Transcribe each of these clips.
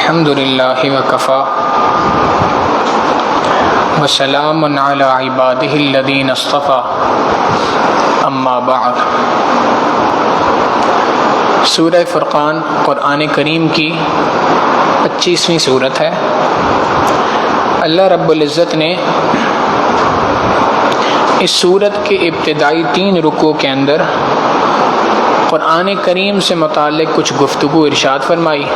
الحمد للہ وکفی وسلام علی عبادہ الذین اصطفی اما بعد۔ سورہ فرقان قرآن کریم کی 25ویں سورت ہے۔ اللہ رب العزت نے اس سورت کے ابتدائی 3 رکوع کے اندر قرآن کریم سے متعلق کچھ گفتگو ارشاد فرمائی۔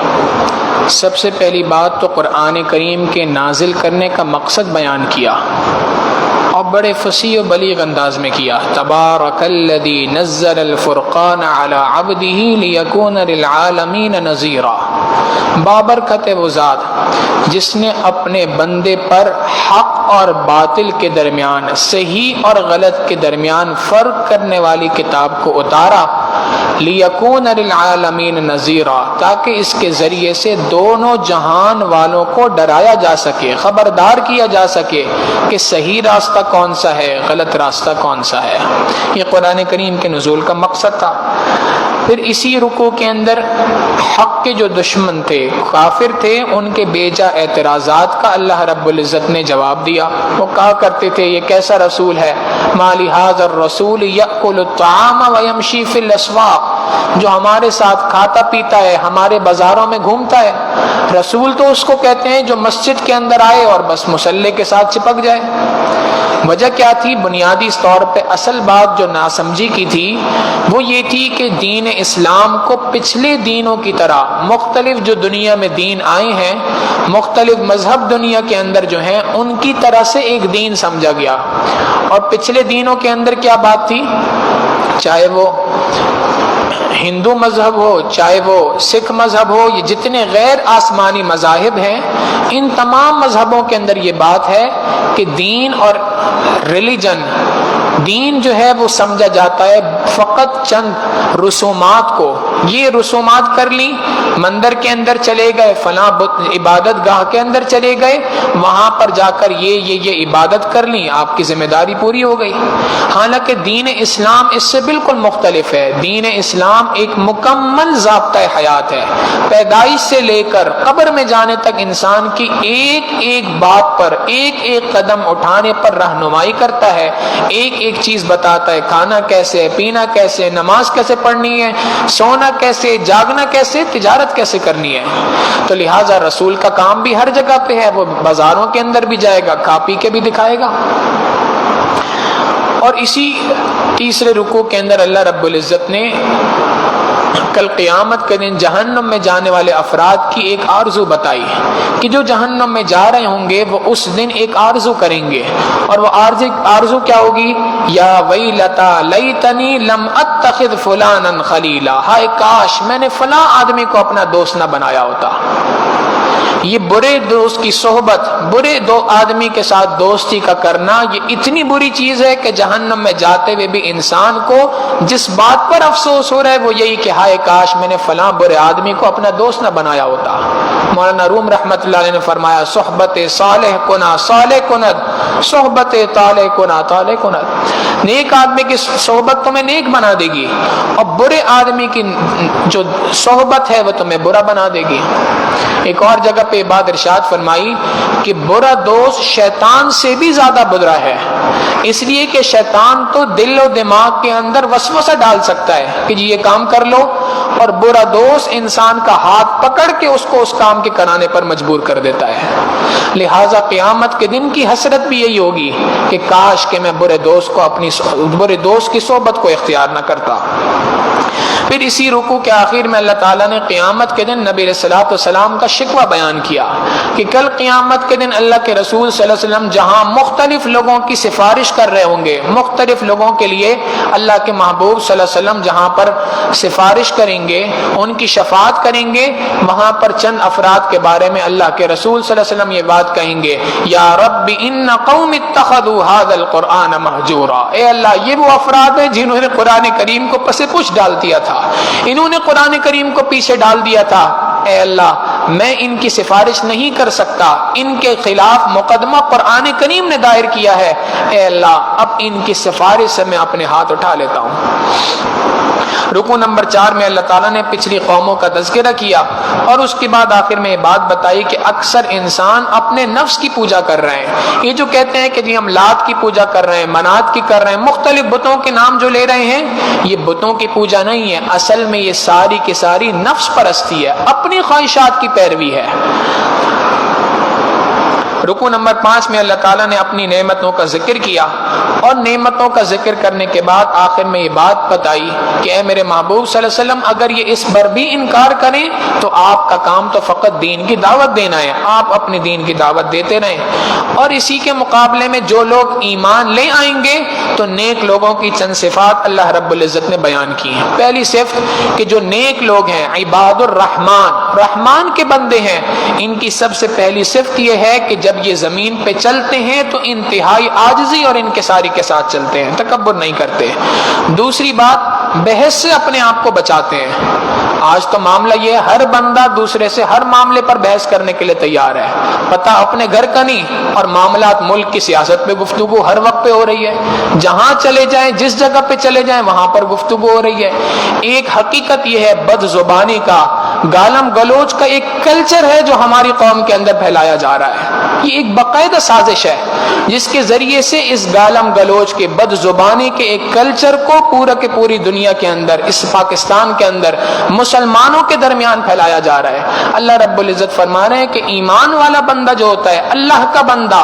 سب سے پہلی بات تو قرآن کریم کے نازل کرنے کا مقصد بیان کیا اور بڑے فصیح و بلیغ انداز میں کیا۔ تبارک الذی نزل الفرقان علی عبدہ لیکون للعالمین نذیرا۔ بابرکت وہ ذات جس نے اپنے بندے پر حق اور باطل کے درمیان، صحیح اور غلط کے درمیان فرق کرنے والی کتاب کو اتارا، لیکون للعالمین نذیرا، تاکہ اس کے ذریعے سے دونوں جہان والوں کو ڈرایا جا سکے، خبردار کیا جا سکے کہ صحیح راستہ کون سا ہے، غلط راستہ کون سا ہے۔ یہ قرآن کریم کے نزول کا مقصد تھا۔ پھر اسی رکوع کے اندر حق کے جو دشمن تھے، کافر تھے، ان کے بیجا اعتراضات کا اللہ رب العزت نے جواب دیا۔ وہ کہا کرتے تھے یہ کیسا رسول ہے، ما لہذا الرسول یأکل الطعام ویمشی فی الاسواق، جو ہمارے ساتھ کھاتا پیتا ہے، ہمارے بازاروں میں گھومتا ہے۔ رسول تو اس کو کہتے ہیں جو مسجد کے اندر آئے اور بس مصلی کے ساتھ چپک جائے۔ وجہ کیا تھی؟ بنیادی طور پہ اصل بات جو ناسمجھی کی تھی وہ یہ تھی کہ دین اسلام کو پچھلے دینوں کی طرح، مختلف جو دنیا میں دین آئے ہیں، مختلف مذہب دنیا کے اندر جو ہیں، ان کی طرح سے ایک دین سمجھا گیا۔ اور پچھلے دینوں کے اندر کیا بات تھی؟ چاہے وہ ہندو مذہب ہو، چاہے وہ سکھ مذہب ہو، یہ جتنے غیر آسمانی مذاہب ہیں، ان تمام مذہبوں کے اندر یہ بات ہے کہ دین اور ریلیجن، دین جو ہے وہ سمجھا جاتا ہے فقط چند رسومات کو۔ یہ رسومات کر لی، مندر کے اندر چلے گئے، فلاں عبادت گاہ کے اندر چلے گئے، وہاں پر جا کر یہ عبادت کر لی، آپ کی ذمہ داری پوری ہو گئی۔ حالانکہ دین اسلام اس سے بالکل مختلف ہے۔ دین اسلام ایک مکمل ضابطۂ حیات ہے۔ پیدائش سے لے کر قبر میں جانے تک انسان کی ایک ایک بات پر، ایک ایک قدم اٹھانے پر رہنمائی کرتا ہے، ایک ایک چیز بتاتا ہے، کھانا کیسے، پینا کیسے، نماز کیسے پڑھنی ہے، سونا کیسے، جاگنا کیسے، تجارت کیسے کرنی ہے۔ تو لہٰذا رسول کا کام بھی ہر جگہ پہ ہے، وہ بازاروں کے اندر بھی جائے گا، کھا پی کے بھی دکھائے گا۔ اور اسی تیسرے رکوع کے اندر اللہ رب العزت نے کل قیامت کے دن جہنم میں جانے والے افراد کی ایک آرزو بتائی کہ جو جہنم میں جا رہے ہوں گے وہ اس دن ایک آرزو کریں گے، اور وہ آرزو کیا ہوگی؟ یا ویلتا لیتنی لم اتخذ فلانا خلیلا، ہائے کاش میں نے فلاں آدمی کو اپنا دوست نہ بنایا ہوتا۔ یہ برے دوست کی صحبت، برے دو آدمی کے ساتھ دوستی کا کرنا، یہ اتنی بری چیز ہے کہ جہنم میں جاتے ہوئے بھی انسان کو جس بات پر افسوس ہو رہا ہے وہ یہی کہ ہائے کاش میں نے فلاں برے آدمی کو اپنا دوست نہ بنایا ہوتا۔ مولانا روم رحمۃ اللہ علیہ نے فرمایا صحبت صالح کنا صالح کند، صحبت طالح کنا طالح کند۔ نیک آدمی کی صحبت تمہیں نیک بنا دے گی، اور برے آدمی کی جو صحبت ہے وہ تمہیں برا بنا دے گی۔ ایک اور جگہ پہ بات ارشاد فرمائی کہ برا دوست شیطان سے بھی زیادہ برا ہے، اس لیے کہ شیطان تو دل و دماغ کے اندر وسوسہ ڈال سکتا ہے کہ جی یہ کام کر لو، اور برا دوست انسان کا ہاتھ پکڑ کے اس کو اس کام کے کرانے پر مجبور کر دیتا ہے۔ لہٰذا قیامت کے دن کی حسرت بھی یہی ہوگی کہ کاش کہ میں برے دوست کی صحبت کو اختیار نہ کرتا۔ پھر اسی رکوع کے آخر میں اللہ تعالیٰ نے قیامت کے دن نبی علیہ الصلوۃ والسلام کا شکوہ بیان کیا کہ کل قیامت کے دن اللہ کے رسول صلی اللہ علیہ وسلم جہاں مختلف لوگوں کی سفارش کر رہے ہوں گے، مختلف لوگوں کے لیے اللہ کے محبوب صلی اللہ علیہ وسلم جہاں پر سفارش کریں گے، ان کی شفاعت کریں گے، وہاں پر چند افراد کے بارے میں اللہ کے رسول صلی اللہ علیہ وسلم یہ بات کہیں گے، یا رب ان قوم اتخذوا هذا القرآن مہجورا، اے اللہ یہ وہ افراد ہیں جنہوں نے قرآن کریم کو پس پش ڈال دیا تھا، انہوں نے قرآن کریم کو پیچھے ڈال دیا تھا، اے اللہ میں ان کی سفارش نہیں کر سکتا، ان کے خلاف مقدمہ قرآن کریم نے دائر کیا ہے، اے اللہ اب ان کی سفارش سے میں اپنے ہاتھ اٹھا لیتا ہوں۔ رکوع نمبر 4 میں اللہ تعالیٰ نے پچھلی قوموں کا تذکرہ کیا اور اس کے بعد آخر میں یہ بات بتائی کہ اکثر انسان اپنے نفس کی پوجا کر رہے ہیں۔ یہ جو کہتے ہیں کہ جی ہم لات کی پوجا کر رہے ہیں، منات کی کر رہے ہیں، مختلف بتوں کے نام جو لے رہے ہیں، یہ بتوں کی پوجا نہیں ہے، اصل میں یہ ساری کی ساری نفس پرستی ہے، اپنی خواہشات کی پیروی ہے۔ رکوع نمبر 5 میں اللہ تعالیٰ نے اپنی نعمتوں کا ذکر کیا اور نعمتوں کا ذکر کرنے کے بعد آخر میں یہ بات بتائی کہ اے میرے محبوب صلی اللہ علیہ وسلم، اگر یہ اس پر بھی انکار کریں تو آپ کا کام تو فقط دین کی دعوت دینا ہے، آپ اپنی دین کی دعوت دیتے رہیں۔ اور اسی کے مقابلے میں جو لوگ ایمان لے آئیں گے تو نیک لوگوں کی چند صفات اللہ رب العزت نے بیان کی ہیں۔ پہلی صفت کہ جو نیک لوگ ہیں، عباد الرحمن، رحمان کے بندے ہیں، ان کی سب سے پہلی صفت یہ ہے کہ جب یہ زمین پہ چلتے ہیں تو انتہائی عاجزی اور انکساری کے ساتھ چلتے ہیں، تکبر نہیں کرتے۔ دوسری بات، بحث سے اپنے آپ کو بچاتے ہیں۔ آج تو معاملہ یہ ہے، ہر بندہ دوسرے سے ہر معاملے پر بحث کرنے کے لیے تیار ہے، پتہ اپنے گھر کا نہیں، اور معاملات ملک کی سیاست پہ گفتگو ہر وقت پہ ہو رہی ہے، جہاں چلے جائیں، جس جگہ پہ چلے جائیں وہاں پر گفتگو ہو رہی ہے۔ ایک حقیقت یہ ہے، بد زبانی کا، گالم گلوچ کا ایک کلچر ہے جو ہماری قوم کے اندر پھیلایا جا رہا ہے۔ یہ ایک باقاعدہ سازش ہے جس کے ذریعے سے اس گالم گلوچ کے، بد زبانی کے ایک کلچر کو پورا کے پوری دنیا کے اندر، اس پاکستان کے اندر مسلمانوں کے درمیان پھیلایا جا رہا ہے۔ اللہ رب العزت فرما رہے ہیں کہ ایمان والا بندہ جو ہوتا ہے، اللہ کا بندہ،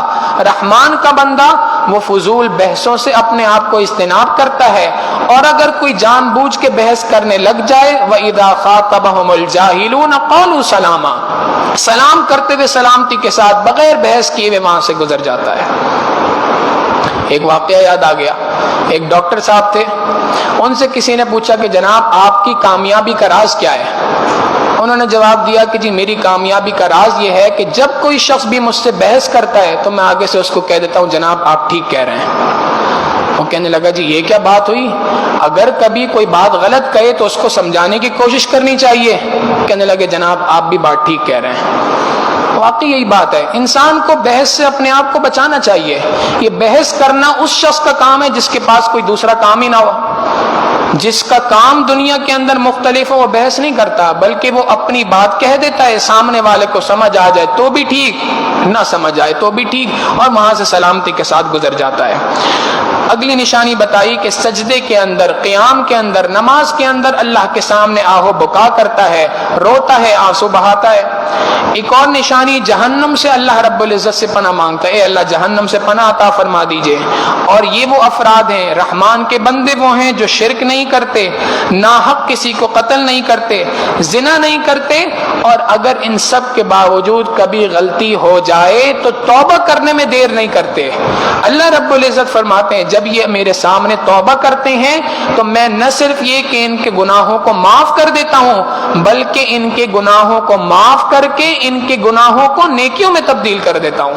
رحمان کا بندہ، وہ فضول بحثوں سے اپنے آپ کو اجتناب کرتا ہے، اور اگر کوئی جان بوجھ کے بحث کرنے لگ جائے، وَإِذَا خَاطَبَهُمُ الْجَاهِلُونَ قَالُوا سَلَامًا، سلام کرتے ہوئے سلامتی کے ساتھ بغیر بحث کیے ہوئے وہاں سے گزر جاتا ہے۔ ایک واقعہ یاد آ گیا، ایک ڈاکٹر صاحب تھے، ان سے کسی نے پوچھا کہ جناب آپ کی کامیابی کا راز کیا ہے؟ انہوں نے جواب دیا کہ جی میری کامیابی کا راز یہ ہے کہ جب کوئی شخص بھی مجھ سے بحث کرتا ہے تو میں آگے سے اس کو کہہ دیتا ہوں جناب آپ ٹھیک کہہ رہے ہیں۔ وہ کہنے لگا جی یہ کیا بات ہوئی؟ اگر کبھی کوئی بات غلط کہے تو اس کو سمجھانے کی کوشش کرنی چاہیے۔ کہنے لگے جناب آپ بھی بات ٹھیک کہہ رہے ہیں۔ واقعی یہی بات ہے، انسان کو بحث سے اپنے آپ کو بچانا چاہیے۔ یہ بحث کرنا اس شخص کا کام ہے جس کے پاس کوئی دوسرا کام ہی نہ ہو، جس کا کام دنیا کے اندر مختلف ہو، وہ بحث نہیں کرتا بلکہ وہ اپنی بات کہہ دیتا ہے، سامنے والے کو سمجھ آ جائے تو بھی ٹھیک، نہ سمجھ آئے تو بھی ٹھیک، اور وہاں سے سلامتی کے ساتھ گزر جاتا ہے۔ اگلی نشانی بتائی کہ سجدے کے اندر، قیام کے اندر، نماز کے اندر اللہ کے سامنے آہو بکا کرتا ہے، روتا ہے، آنسو بہاتا ہے۔ ایک اور نشانی، جہنم سے اللہ رب العزت سے پناہ مانگتا ہے، اے اللہ جہنم سے پناہ عطا فرما دیجئے۔ اور یہ وہ افراد ہیں، رحمان کے بندے وہ ہیں جو شرک نہیں کرتے، ناحق کسی کو قتل نہیں کرتے، زنا نہیں کرتے، اور اگر ان سب کے باوجود کبھی غلطی ہو جائے تو توبہ کرنے میں دیر نہیں کرتے۔ اللہ رب العزت فرماتے ہیں جب یہ میرے سامنے توبہ کرتے ہیں تو میں نہ صرف یہ کہ ان کے گناہوں کو معاف کر دیتا ہوں بلکہ ان کے گناہوں کو معاف کر کے ان کے گناہوں کو نیکیوں میں تبدیل کر دیتا ہوں۔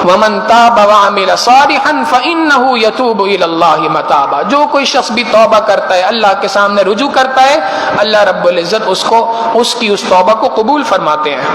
وَمَن تَابَ وَعَمِلَ صَالِحًا فَإِنَّهُ يَتُوبُ إِلَى اللَّهِ مَتَابًا، جو کوئی شخص بھی توبہ کرتا ہے، اللہ کے سامنے رجوع کرتا ہے، اللہ رب العزت اس کی توبہ کو قبول فرماتے ہیں۔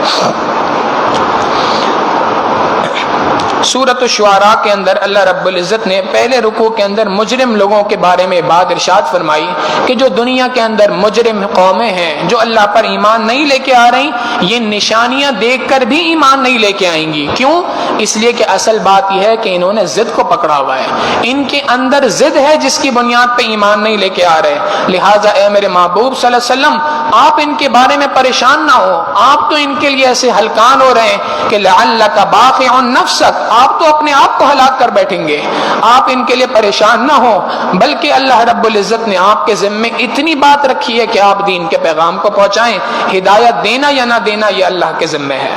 سورۃ الشعراء کے اندر اللہ رب العزت نے پہلے رکوع کے اندر مجرم لوگوں کے بارے میں بات ارشاد فرمائی کہ جو دنیا کے اندر مجرم قومیں ہیں جو اللہ پر ایمان نہیں لے کے آ رہی، یہ نشانیاں دیکھ کر بھی ایمان نہیں لے کے آئیں گی۔ کیوں؟ اس لیے کہ اصل بات یہ ہے کہ انہوں نے ضد کو پکڑا ہوا ہے، ان کے اندر ضد ہے جس کی بنیاد پہ ایمان نہیں لے کے آ رہے۔ لہٰذا اے میرے محبوب صلی اللہ علیہ وسلم، آپ ان کے بارے میں پریشان نہ ہو، آپ تو ان کے لیے ایسے ہلکان ہو رہے ہیں کہ لعلک باخع نفسک، آپ تو اپنے آپ کو ہلاک کر بیٹھیں گے۔ آپ ان کے لیے پریشان نہ ہو، بلکہ اللہ رب العزت نے آپ کے ذمے اتنی بات رکھی ہے کہ آپ دین کے پیغام کو پہنچائیں، ہدایت دینا یا نہ دینا یہ اللہ کے ذمے ہے۔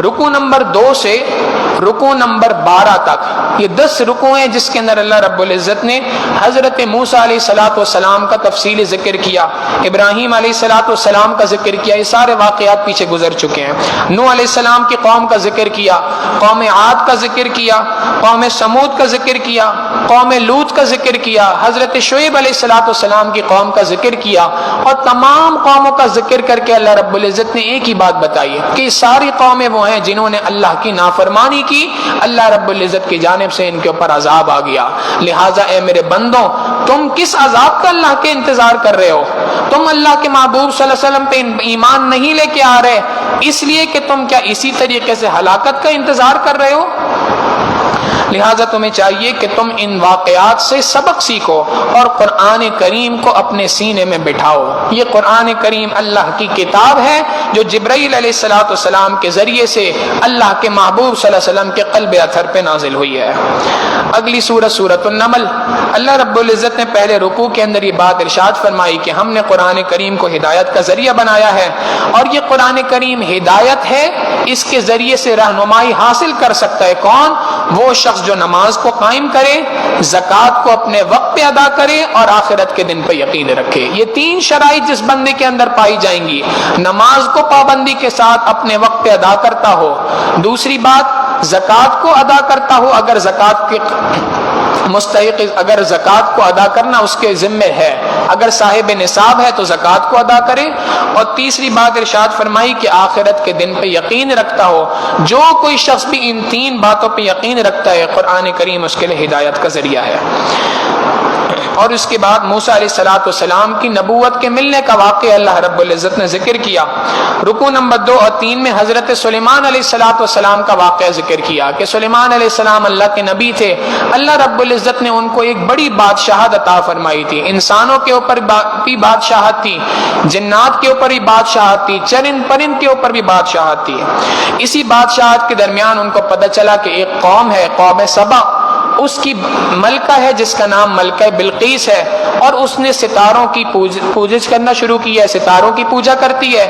رکوع نمبر 2 سے رکوع نمبر 12 تک یہ 10 رکوع ہیں جس کے اندر اللہ رب العزت نے حضرت موسیٰ علیہ السلام کا تفصیلی ذکر کیا، ابراہیم علیہ السلام کا ذکر کیا، یہ سارے واقعات پیچھے گزر چکے ہیں۔ نوح علیہ السلام کی قوم کا ذکر کیا، قوم عاد کا ذکر کیا، قوم سمود کا ذکر کیا، قوم لوط کا ذکر کیا، حضرت شعیب علیہ السلام کی قوم کا ذکر کیا، اور تمام قوموں کا ذکر کر کے اللہ رب العزت نے ایک ہی بات بتائی ہے کہ ساری قومیں وہ ہیں جنہوں نے اللہ کی نافرمانی کی، اللہ رب العزت کی جانب سے ان کے اوپر عذاب آ گیا۔ لہٰذا اے میرے بندوں، تم کس عذاب کا اللہ کے انتظار کر رہے ہو؟ تم اللہ کے محبوب صلی اللہ علیہ وسلم پہ ایمان نہیں لے کے آ رہے، اس لیے کہ تم کیا اسی طریقے سے ہلاکت کا انتظار کر رہے ہو؟ لہٰذا تمہیں چاہیے کہ تم ان واقعات سے سبق سیکھو اور قرآن کریم کو اپنے سینے میں بٹھاؤ۔ یہ قرآن کریم اللہ کی کتاب ہے جو جبرائیل علیہ السلام کے ذریعے سے اللہ کے محبوب صلی اللہ علیہ وسلم کے قلب اطہر پہ نازل ہوئی ہے۔ اگلی سورت سورۃ النمل، اللہ رب العزت نے پہلے رکوع کے اندر یہ بات ارشاد فرمائی کہ ہم نے قرآن کریم کو ہدایت کا ذریعہ بنایا ہے، اور یہ قرآن کریم ہدایت ہے، اس کے ذریعے سے رہنمائی حاصل کر سکتا ہے کون؟ وہ شخص جو نماز کو قائم کرے، زکوٰۃ کو اپنے وقت پہ ادا کرے اور آخرت کے دن پہ یقین رکھے۔ یہ تین شرائط جس بندے کے اندر پائی جائیں گی، نماز کو پابندی کے ساتھ اپنے وقت پہ ادا کرتا ہو، دوسری بات زکوٰۃ کو ادا کرتا ہو اگر زکوٰۃ کے مستحق، اگر زکوٰۃ کو ادا کرنا اس کے ذمہ ہے، اگر صاحب نصاب ہے تو زکوٰۃ کو ادا کرے، اور تیسری بات ارشاد فرمائی کہ آخرت کے دن پہ یقین رکھتا ہو۔ جو کوئی شخص بھی ان تین باتوں پہ یقین رکھتا ہے، قرآن کریم اس کے لیے ہدایت کا ذریعہ ہے۔ اور اس کے بعد موسیٰ علیہ السلام کی نبوت کے ملنے کا واقعہ اللہ رب العزت نے ذکر کیا۔ رکوع نمبر 2 اور 3 میں حضرت سلیمان علیہ السلام کا واقعہ ذکر کیا کہ سلیمان علیہ السلام اللہ کے نبی تھے، اللہ رب العزت نے ان کو ایک بڑی بادشاہت عطا فرمائی تھی، انسانوں کے اوپر بھی بادشاہت تھی، جنات کے اوپر بھی بادشاہت تھی، چرند پرند کے اوپر بھی بادشاہت تھی۔ اسی بادشاہت کے درمیان ان کو پتہ چلا کہ ایک قوم ہے، قوم سبا، اس کی ملکہ ہے جس کا نام ملکہ بلقیس ہے، اور اس نے ستاروں کی پوجش کرنا شروع کی ہے، ستاروں کی پوجا کرتی ہے،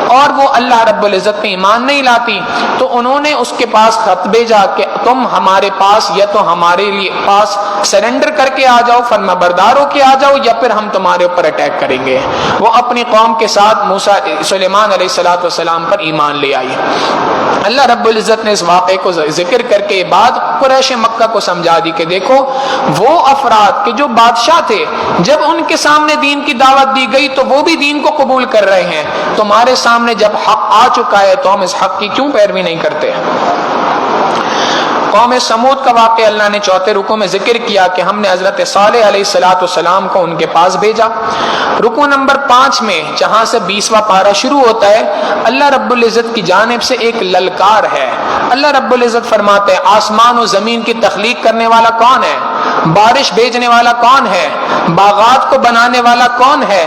اور وہ اللہ رب العزت پہ ایمان نہیں لاتی۔ تو انہوں نے اس کے پاس خط بھیجا کہ تم ہمارے پاس یا تو ہمارے لیے پاس سرنڈر کر کے آ جاؤ، فرما بردار ہو کے آ جاؤ، یا پھر ہم تمہارے اوپر اٹیک کریں گے۔ وہ اپنی قوم کے ساتھ سلیمان علیہ السلام پر ایمان لے آئی۔ اللہ رب العزت نے اس واقعے کو ذکر کر کے بعد قریش مکہ کو سمجھا دی کہ دیکھو وہ افراد کے جو بادشاہ تھے، جب ان کے سامنے دین کی دعوت دی گئی تو وہ بھی دین کو قبول کر رہے ہیں، تمہارے سامنے جب حق آ چکا ہے تو ہم اس حق کی کیوں پیروی نہیں کرتے؟ قوم سمود کا واقعہ اللہ نے چوتھے رکوع میں ذکر کیا کہ ہم نے حضرت صالح علیہ السلام کو ان کے پاس بھیجا۔ رکوع نمبر 5 میں جہاں سے 20واں پارہ شروع ہوتا ہے، اللہ رب العزت کی جانب سے ایک للکار ہے۔ اللہ رب العزت فرماتے ہیں آسمان و زمین کی تخلیق کرنے والا کون ہے؟ بارش بھیجنے والا کون ہے؟ باغات کو بنانے والا کون ہے؟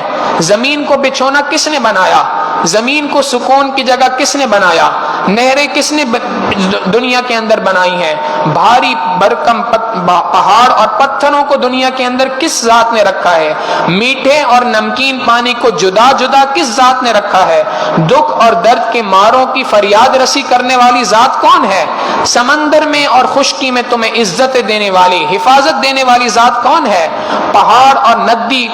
زمین کو بچھونا کس نے بنایا؟ زمین کو سکون کی جگہ کس نے بنایا؟ نہریں کس نے دنیا کے اندر بنائی ہیں؟ بھاری برکم پہاڑ اور پتھروں کو دنیا کے اندر کس ذات نے رکھا ہے؟ میٹھے اور نمکین پانی کو جدا جدا کس ذات نے رکھا ہے؟ دکھ اور درد کے ماروں کی فریاد رسی کرنے والی ذات کون ہے؟ سمندر میں اور خشکی میں تمہیں عزت دینے والی، حفاظت دینے والی ذات کون ہے؟ پہاڑ اور ندی،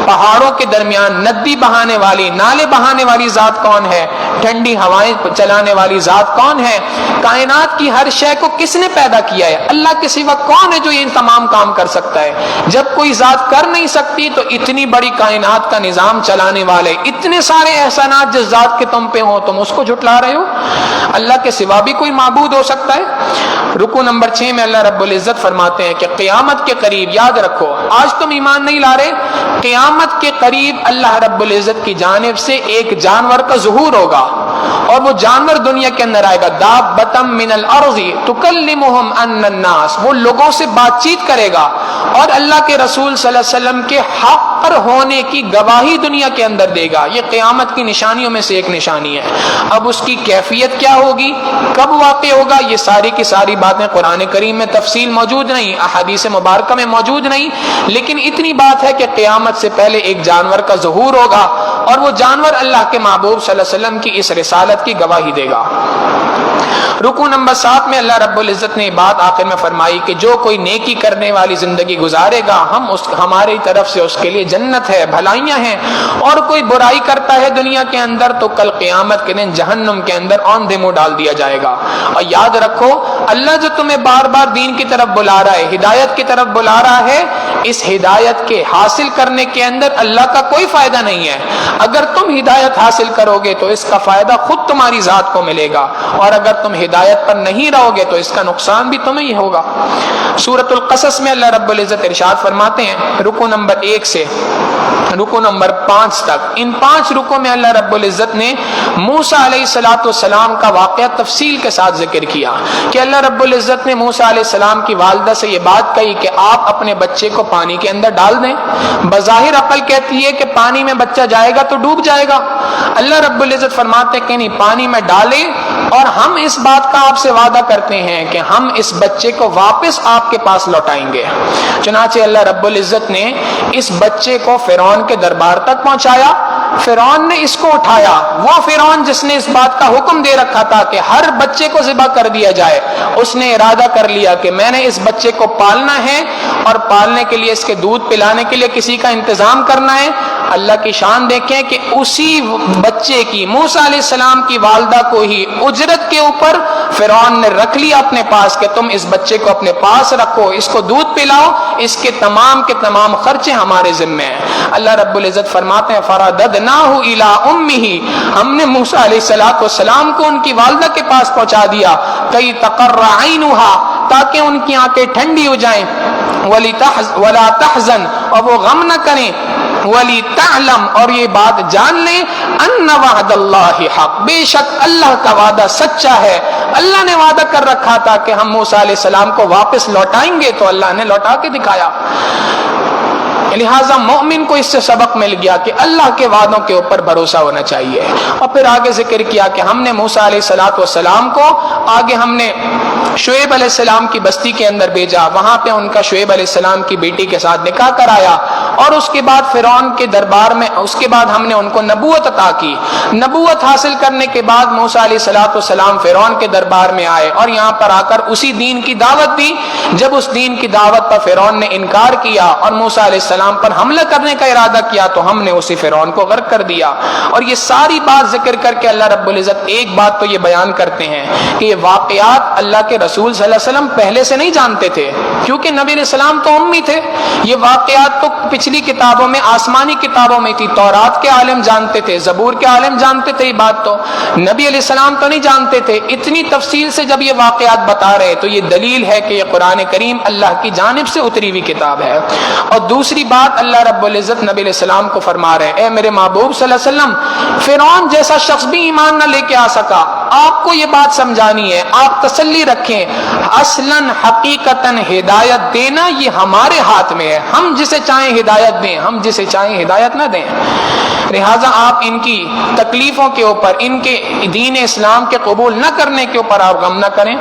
پہاڑوں کے درمیان ندی بہانے والی، نالے بہانے والی ذات کون ہے؟ ٹھنڈی ہوائیں چلانے والی ذات کون ہے؟ کائنات کی ہر شے کو کس نے پیدا کیا ہے؟ اللہ کے سوا کون ہے جو یہ تمام کام کر سکتا ہے؟ جب کوئی ذات کر نہیں سکتی تو اتنی بڑی کائنات کا نظام چلانے والے، اتنے سارے احسانات جس ذات کے تم پہ ہوں، تم اس کو جھٹلا رہے ہو؟ اللہ کے سوا بھی کوئی معبود ہو سکتا ہے؟ رکوع نمبر 6 میں اللہ رب العزت فرماتے ہیں کہ قیامت کے قریب، یاد رکھو آج تم ایمان نہیں لا رہے، قیامت کے قریب اللہ رب العزت کی جانب سے ایک جانور کا ظہور ہوگا، اور وہ جانور دنیا کے اندر آئے گا، دابۃ من الارض تکلمہم ان الناس، وہ لوگوں سے بات چیت کرے گا اور اللہ کے رسول صلی اللہ علیہ وسلم کے حق پر ہونے کی گواہی دنیا کے اندر دے گا۔ یہ قیامت کی نشانیوں میں سے ایک نشانی ہے۔ اب اس کی کیفیت کیا ہوگی، کب واقع ہوگا، یہ ساری کی ساری باتیں قرآن کریم میں تفصیل موجود نہیں، احادیث مبارکہ میں موجود نہیں، لیکن اتنی بات ہے کہ قیامت سے پہلے ایک جانور کا ظہور ہوگا، اور وہ جانور اللہ کے محبوب صلی اللہ علیہ وسلم کی اس رسالت کی گواہی دے گا۔ رکوع نمبر 7 میں اللہ رب العزت نے بات آخر میں فرمائی کہ جو کوئی نیکی کرنے والی زندگی گزارے گا ہماری طرف سے اس کے لیے جنت ہے، بھلائیاں ہیں، اور کوئی برائی کرتا ہے دنیا کے اندر تو کل قیامت کے دن جہنم کے اندر اوندھے منہ ڈال دیا جائے گا۔ اور یاد رکھو اللہ جو تمہیں بار بار دین کی طرف بلا رہا ہے، ہدایت کی طرف بلا رہا ہے، اس ہدایت کے حاصل کرنے کے اندر اللہ کا کوئی فائدہ نہیں ہے۔ اگر تم ہدایت حاصل کرو گے تو اس کا فائدہ خود تمہاری ذات کو ملے گا، اور اگر تم ہدایت پر نہیں رہو گے تو اس کا نقصان بھی تمہیں ہی ہوگا۔ سورۃ القصص میں اللہ رب العزت ارشاد فرماتے ہیں رکوع نمبر 1 سے رکوع نمبر 5 تک، ان 5 رکوع میں اللہ رب العزت نے موسیٰ علیہ السلام کا واقعہ تفصیل کے ساتھ ذکر کیا کہ اللہ رب العزت نے موسیٰ علیہ السلام کی والدہ سے یہ بات کہی کہ آپ اپنے بچے کو پانی کے اندر ڈال دیں۔ بظاہر عقل کہتی ہے کہ پانی میں بچہ جائے گا تو ڈوب جائے گا، اللہ رب العزت فرماتے کہ نہیں، پانی میں ڈالیں، اور ہم اس بات کا آپ سے وعدہ کرتے ہیں کہ ہم اس بچے کو واپس آپ کے پاس لوٹائیں گے۔ چنانچہ اللہ رب العزت نے اس بچے کو فرعون کے دربار تک پہنچایا، فرعون نے اس کو اٹھایا، وہ فرعون جس نے اس بات کا حکم دے رکھا تھا کہ ہر بچے کو ذبح کر دیا جائے، اس نے ارادہ کر لیا کہ میں نے اس بچے کو پالنا ہے، اور پالنے کے لیے اس کے دودھ پلانے کے لیے کسی کا انتظام کرنا ہے۔ اللہ کی شان دیکھیں کہ اسی بچے کی، موسیٰ علیہ السلام کی والدہ کو ہی اجرت کے اوپر فرعون نے رکھ لیا اپنے پاس کہ تم اس بچے کو اپنے پاس رکھو، اس کو دودھ پلاؤ، اس کے تمام خرچے ہمارے ذمہ ہیں۔ اللہ رب العزت فرماتے ہیں فَرَدَدْنَاهُ إِلَىٰ أُمِّهِ، ہم نے موسیٰ علیہ السلام کو ان کی والدہ کے پاس پہنچا دیا، کئی تقر عینها، تاکہ ان کی آنکھیں ٹھنڈی ہو جائیں، وَلَا تَحْزَنْ، اور وہ غم نہ کریں، وَلِتَعْلَمْ، اور یہ بات جان لیں، أَنَّ وَعْدَ اللَّهِ حَقٌّ، بے شک اللہ کا وعدہ سچا ہے۔ اللہ نے وعدہ کر رکھا تھا کہ ہم موسیٰ علیہ السلام کو واپس لوٹائیں گے، تو اللہ نے لوٹا کے دکھایا۔ لہٰذا مومن کو اس سے سبق مل گیا کہ اللہ کے وعدوں کے اوپر بھروسہ ہونا چاہیے۔ اور پھر آگے ذکر کیا کہ ہم نے موسیٰ علیہ السلام کو آگے ہم نے شعیب علیہ السلام کی بستی کے اندر بھیجا، وہاں پہ ان کا شعیب علیہ السلام کی بیٹی کے ساتھ نکاح کرایا، اور اس کے بعد فرعون کے دربار میں اس کے بعد ہم نے ان کو نبوت عطا کی۔ نبوت حاصل کرنے کے بعد موسیٰ علیہ السلام فرعون کے دربار میں آئے، اور یہاں پر آ کر اسی دین کی دعوت دی۔ جب اس دین کی دعوت پر فرعون نے انکار کیا اور موسیٰ علیہ السلام پر حملہ کرنے کا ارادہ کیا، تو ہم نے اسی فرعون کو غرق کر دیا۔ اور یہ ساری بات ذکر کر کے اللہ رب العزت ایک بات تو یہ بیان کرتے ہیں کہ یہ واقعات اللہ کے رسول صلی اللہ علیہ وسلم پہلے سے نہیں جانتے تھے، کیونکہ نبی علیہ السلام تو امی تھے۔ یہ واقعات تو پچھلی کتابوں میں، آسمانی کتابوں میں تھی، تورات کے عالم جانتے تھے، زبور کے عالم جانتے تھے، یہ بات تو نبی علیہ السلام تو نہیں جانتے تھے۔ اتنی تفصیل سے جب یہ واقعات بتا رہے تو یہ دلیل ہے کہ یہ قرآن کریم اللہ کی جانب سے اتری ہوئی کتاب ہے۔ اور دوسری بات اللہ رب العزت نبی علیہ السلام کو فرما رہے ہیں، اے میرے محبوب صلی اللہ علیہ وسلم، فرعون جیسا شخص بھی ایمان نہ لے کے آ سکا، آپ کو یہ بات سمجھانی ہے، آپ تسلی رکھیں، اصلاً حقیقتاً ہدایت دینا یہ ہمارے ہاتھ میں ہے، ہم جسے چاہیں ہدایت دیں، ہم جسے چاہیں ہدایت نہ دیں۔ لہٰذا آپ ان کی تکلیفوں کے اوپر، ان کے دین اسلام کے قبول نہ کرنے کے اوپر آپ غم نہ کریں،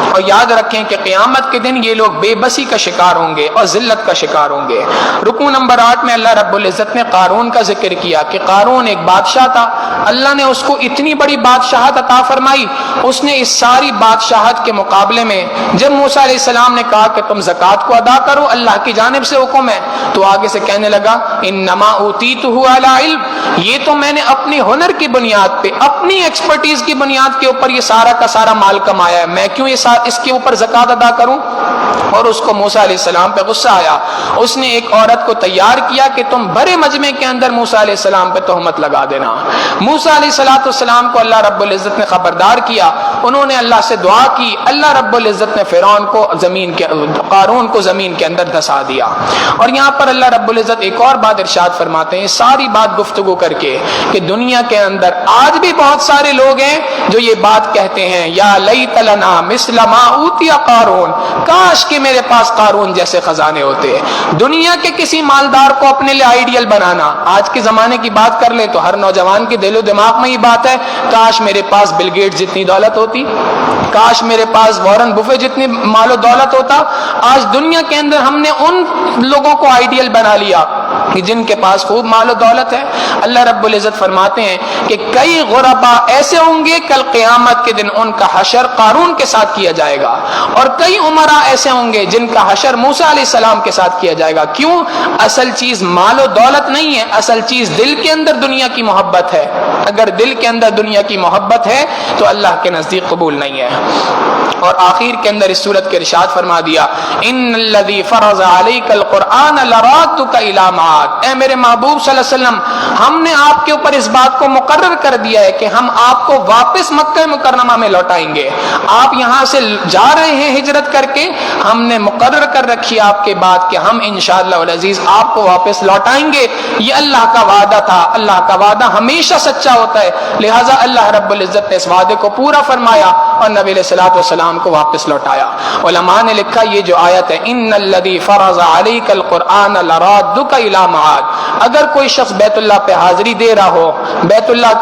اور یاد رکھیں کہ قیامت کے دن یہ لوگ بے بسی کا شکار ہوں گے اور ذلت کا شکار ہوں گے۔ رکوع نمبر 8 میں اللہ رب العزت نے قارون کا ذکر کیا کہ قارون ایک بادشاہ تھا، اللہ نے اس کو اتنی بڑی بادشاہت عطا فرمائی، اس نے اس ساری بادشاہت کے مقابلے میں جب موسیٰ علیہ السلام نے کہا کہ تم زکوٰۃ کو ادا کرو، اللہ کی جانب سے حکم ہے، تو آگے سے کہنے لگا انما اوتیتہ علی علم، یہ تو میں نے اپنی ہنر کی بنیاد پہ، اپنی ایکسپرٹیز کی بنیاد کے اوپر یہ سارا کا سارا مال کمایا ہے، میں کیوں اس کے اوپر زکوٰۃ ادا کروں؟ اور اس کو موسیٰ علیہ السلام پہ غصہ آیا، اس نے ایک عورت کو تیار کیا کہ تم بڑے مجمع کے اندر موسیٰ علیہ السلام پہ تہمت لگا دینا۔ موسیٰ علیہ السلام کو اللہ رب العزت نے خبردار کیا، انہوں نے اللہ سے دعا کی، اللہ رب العزت نے فرعون کو قارون کو زمین کے اندر دھسا دیا۔ اور یہاں پر اللہ رب العزت ایک اور بات ارشاد فرماتے ہیں، ساری بات گفتگو کر کے کہ دنیا کے اندر آج بھی بہت سارے لوگ ہیں جو یہ بات کہتے ہیں، یا لیت لنا مثل ما اوتی قارون، کاش کاش کہ میرے پاس قارون جیسے خزانے ہوتے. دنیا کے کسی مالدار کو اپنے لیے آئیڈیل بنانا، آج کے زمانے کی بات کر لے تو ہر نوجوان کے دل و دماغ میں یہ بات ہے، کاش میرے پاس بل گیٹس جتنی دولت ہوتی، کاش میرے پاس وارن بفے جتنی مال و دولت ہوتا. آج دنیا کے اندر ہم نے ان لوگوں کو آئیڈیل بنا لیا کہ جن کے پاس خوب مال و دولت ہے. اللہ رب العزت فرماتے ہیں کہ کئی غربا ایسے ہوں گے کل قیامت کے دن ان کا حشر قارون کے ساتھ کیا جائے گا، اور کئی عمرا ایسے ہوں گے جن کا حشر موسیٰ علیہ السلام کے ساتھ کیا جائے گا. کیوں؟ اصل چیز مال و دولت نہیں ہے، اصل چیز دل کے اندر دنیا کی محبت ہے. اگر دل کے اندر دنیا کی محبت ہے تو اللہ کے نزدیک قبول نہیں ہے. اور آخر کے اندر اس صورت کے ارشاد فرما دیا، ان الذی فرض علیک القرآن لرادک الی معاد. اے میرے محبوب صلی اللہ علیہ وسلم، ہم نے آپ کے اوپر اس بات کو مقرر کر دیا ہے کہ ہم آپ کو واپس مکہ مکرمہ میں لوٹائیں گے. آپ یہاں سے جا رہے ہیں ہجرت کر کے، ہم نے مقرر کر رکھی آپ کے بعد کہ ہم انشاءاللہ العزیز آپ کو واپس لوٹائیں گے. یہ اللہ کا وعدہ تھا، اللہ کا وعدہ ہمیشہ سچا ہوتا ہے، لہٰذا اللہ رب العزت نے اس وعدے کو پورا فرمایا اور نبی علیہ الصلوۃ والسلام کو واپس لوٹایا. علماء نے لکھا یہ جو آیت ہے، ان الذی فرض علیک القرآن لرادک الی معاد، اگر کوئی شخص بیت اللہ پہ حاضری دے رہا ہو، بیت اللہ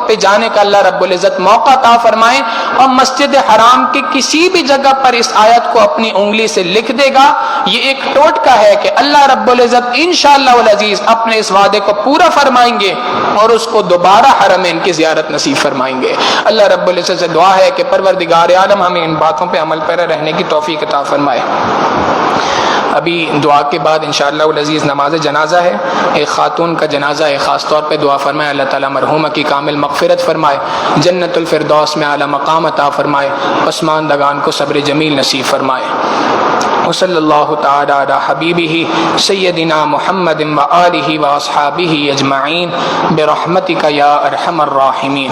پہ جانے کا اللہ رب العزت موقع عطا فرمائے اور مسجد حرام کی کسی بھی جگہ پر اس آیت کو اپنی انگلی سے لکھ دے گا، یہ ایک ٹوٹکا ہے کہ اللہ رب العزت انشاءاللہ العزیز اپنے اس وعدے کو پورا فرمائیں گے اور اس کو دوبارہ حرمین کی زیارت نصیب فرمائیں گے. اللہ رب العزت سے دعا ہے کہ پروردگار عالم ہمیں ان باتوں پہ عمل پیرا رہنے کی توفیق عطا فرمائے. ابھی دعا کے بعد انشاءاللہ العزیز نماز جنازہ ہے. ایک خاتون کا جنازہ ہے، خاص طور پہ دعا فرمائے اللہ تعالیٰ مرحومہ کی کامل مغفرت فرمائے، جنت الفردوس میں اعلیٰ مقام عطا فرمائے، پسماندگان کو صبر جمیل نصیب فرمائے. وصلی اللہ تعالی علی حبیبہ سیدنا محمد و آلہ و اصحابہ اجمعین برحمتک یا ارحم الراحمین.